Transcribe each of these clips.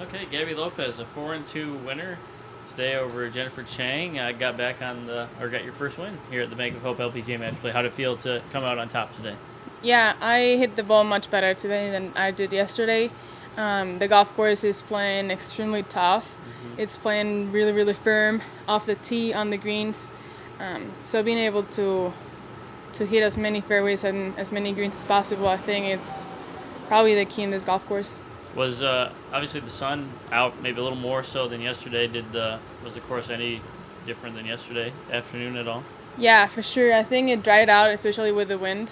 Okay, Gaby Lopez, a 4-2 winner today over Jennifer Chang. Got back got your first win here at the Bank of Hope LPGA match play. How'd it feel to come out on top today? Yeah, I hit the ball much better today than I did yesterday. The golf course is playing extremely tough. It's playing really, really firm off the tee on the greens. So being able to hit as many fairways and as many greens as possible, I think it's probably the key in this golf course. Was obviously the sun out maybe a little more so than yesterday? Was the course any different than yesterday afternoon at all? Yeah, for sure. I think it dried out, especially with the wind.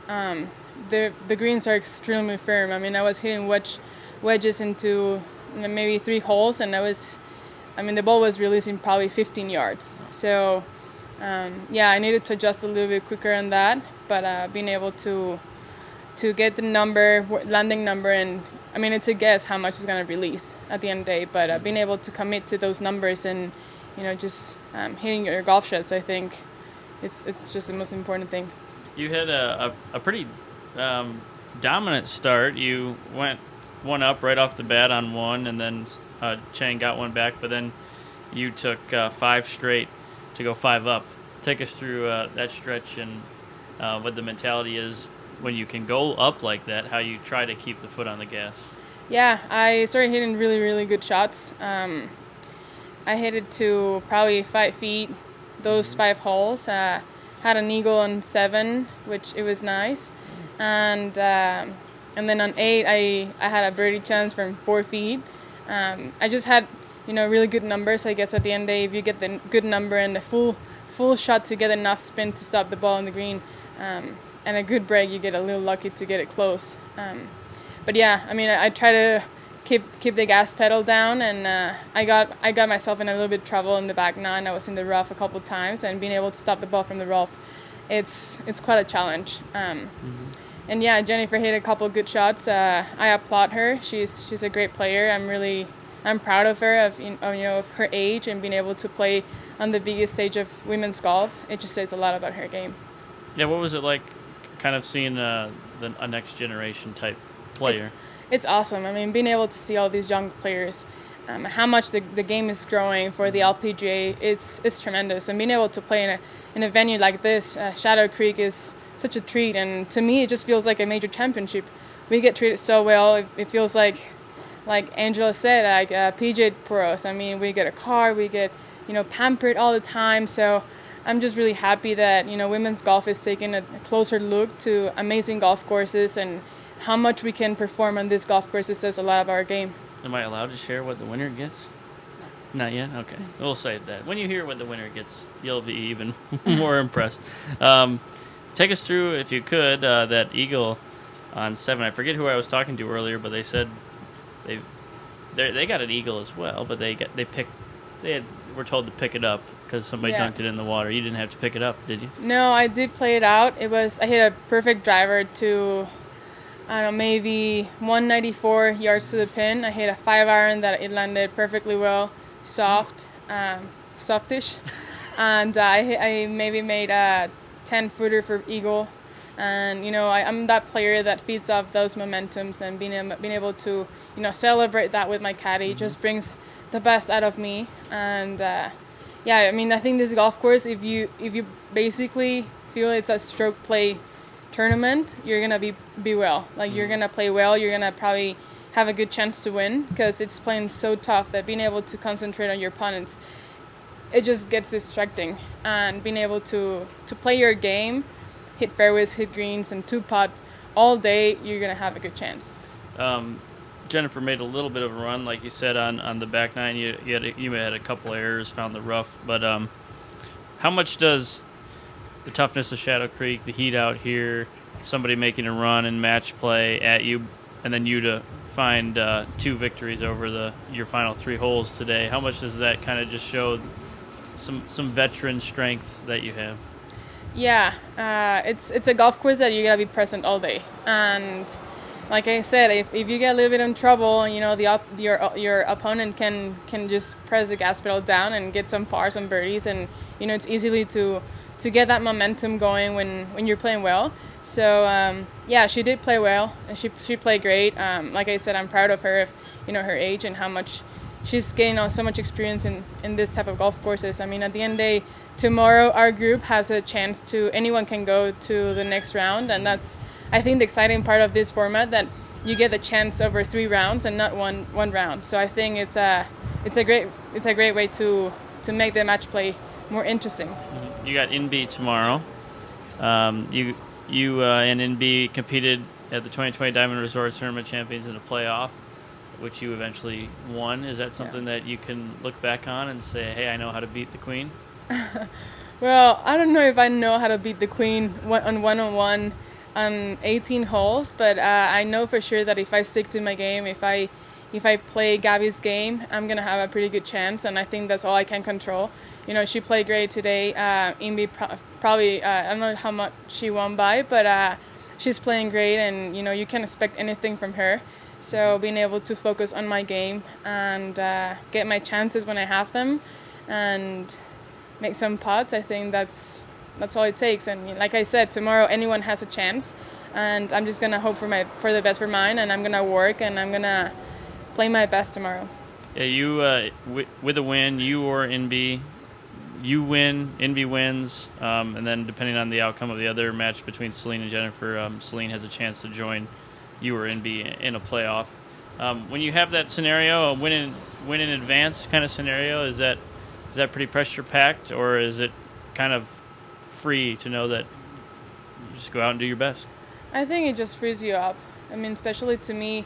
Um, the greens are extremely firm. I mean, I was hitting wedges into maybe 3 holes, and the ball was releasing probably 15 yards. So, yeah, I needed to adjust a little bit quicker on that, but being able to get the landing number, and I mean, it's a guess how much it's going to release at the end of the day, but being able to commit to those numbers and, just hitting your golf shots, I think it's just the most important thing. You had a pretty dominant start. You went one up right off the bat on one, and then Chang got one back, but then you took 5 straight to go 5 up. Take us through that stretch and what the mentality is when you can go up like that, how you try to keep the foot on the gas. Yeah, I started hitting really, really good shots. I hit it to probably 5 feet, those 5 holes. Had an eagle on 7, which it was nice. And then on 8, I had a birdie chance from 4 feet. I just had, really good numbers. I guess at the end of the day, if you get the good number and the full shot to get enough spin to stop the ball on the green, and a good break, you get a little lucky to get it close. But yeah, I try to keep the gas pedal down, and I got myself in a little bit of trouble in the back 9. I was in the rough a couple of times, and being able to stop the ball from the rough, it's quite a challenge. And yeah, Jennifer hit a couple of good shots. I applaud her. She's a great player. I'm proud of her of her age and being able to play on the biggest stage of women's golf. It just says a lot about her game. Yeah, what was it like kind of seeing a next generation type player? It's awesome. Being able to see all these young players, how much the game is growing for the LPGA, it's tremendous. And being able to play in a venue like this, Shadow Creek, is such a treat. And to me, it just feels like a major championship. We get treated so well. It feels like Angela said, like PGA pros. We get a car, we get pampered all the time. So I'm just really happy that women's golf is taking a closer look to amazing golf courses, and how much we can perform on this golf course. It says a lot about our game. Am I allowed to share what the winner gets? Not yet? Okay. We'll save that. When you hear what the winner gets, you'll be even more impressed. Take us through, if you could, that eagle on 7. I forget who I was talking to earlier, but they said they got an eagle as well, but were told to pick it up because somebody dunked it in the water. You didn't have to pick it up, did you? No, I did play it out. I hit a perfect driver to, I don't know, maybe 194 yards to the pin. I hit a 5-iron that it landed perfectly well, softish. And I maybe made a 10-footer for eagle. And, I'm that player that feeds off those momentums, and being able to, celebrate that with my caddy just brings the best out of me. And, I think this golf course, if you basically feel it's a stroke play tournament, you're going to be well. You're going to play well. You're going to probably have a good chance to win, because it's playing so tough that being able to concentrate on your opponents, it just gets distracting. And being able to play your game, hit fairways, hit greens, and 2-putt all day, you're going to have a good chance. Jennifer made a little bit of a run, like you said, on the back 9. You had a couple errors, found the rough. But how much does the toughness of Shadow Creek, the heat out here, somebody making a run and match play at you, and then you to find 2 victories over your final 3 holes today, how much does that kind of just show some veteran strength that you have? Yeah, it's a golf course that you gotta be present all day, and like I said, if you get a little bit in trouble, your opponent can just press the gas pedal down and get some pars and birdies, and it's easily to get that momentum going when you're playing well. So yeah, she did play well, and she played great. Like I said, I'm proud of her, if her age and how much she's gained on so much experience in this type of golf courses. I mean, at the end of the day, tomorrow our group has a chance to, anyone can go to the next round, and that's, I think, the exciting part of this format, that you get the chance over 3 rounds and not one round. So I think it's a great way to make the match play more interesting. You got NB tomorrow. You and NB competed at the 2020 Diamond Resort Tournament Champions in a playoff, which you eventually won. Is that something that you can look back on and say, hey, I know how to beat the Queen? Well, I don't know if I know how to beat the Queen on one-on-one on 18 holes, but I know for sure that if I stick to my game, if I play Gaby's game, I'm gonna have a pretty good chance, and I think that's all I can control. She played great today. Imbi probably, I don't know how much she won by, but she's playing great, and you can't expect anything from her. So being able to focus on my game and get my chances when I have them, and make some putts, I think that's all it takes. And like I said, tomorrow anyone has a chance, and I'm just gonna hope for the best for mine, and I'm gonna work, and I'm gonna play my best tomorrow. Yeah, you with a win, you or NB, you win, NB wins, and then depending on the outcome of the other match between Celine and Jennifer, Celine has a chance to join you or NB in a playoff. When you have that scenario, a win in advance kind of scenario, is that pretty pressure packed, or is it kind of free to know that you just go out and do your best? I think it just frees you up. I mean, especially to me,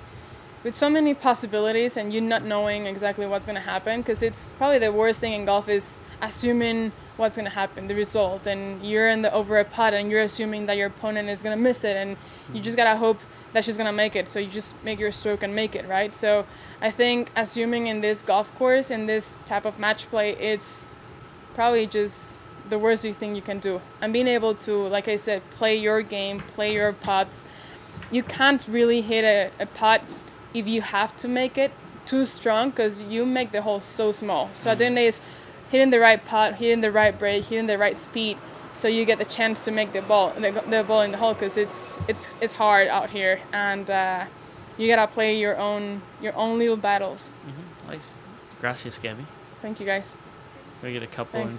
with so many possibilities and you not knowing exactly what's going to happen, because it's probably the worst thing in golf is assuming what's going to happen, the result, and you're in the over a putt and you're assuming that your opponent is going to miss it, and you just got to hope that she's going to make it, so you just make your stroke and make it, right? So I think assuming in this golf course, in this type of match play, it's probably just the worst thing you can do. And being able to, like I said, play your game, play your putts. You can't really hit a putt if you have to make it too strong, because you make the hole so small. So at the end of the day, it's hitting the right putt, hitting the right break, hitting the right speed, so you get the chance to make the ball in the hole, because it's hard out here, and you gotta play your own little battles. Nice. Gracias, Gaby. Thank you, guys. We get a couple. Thanks.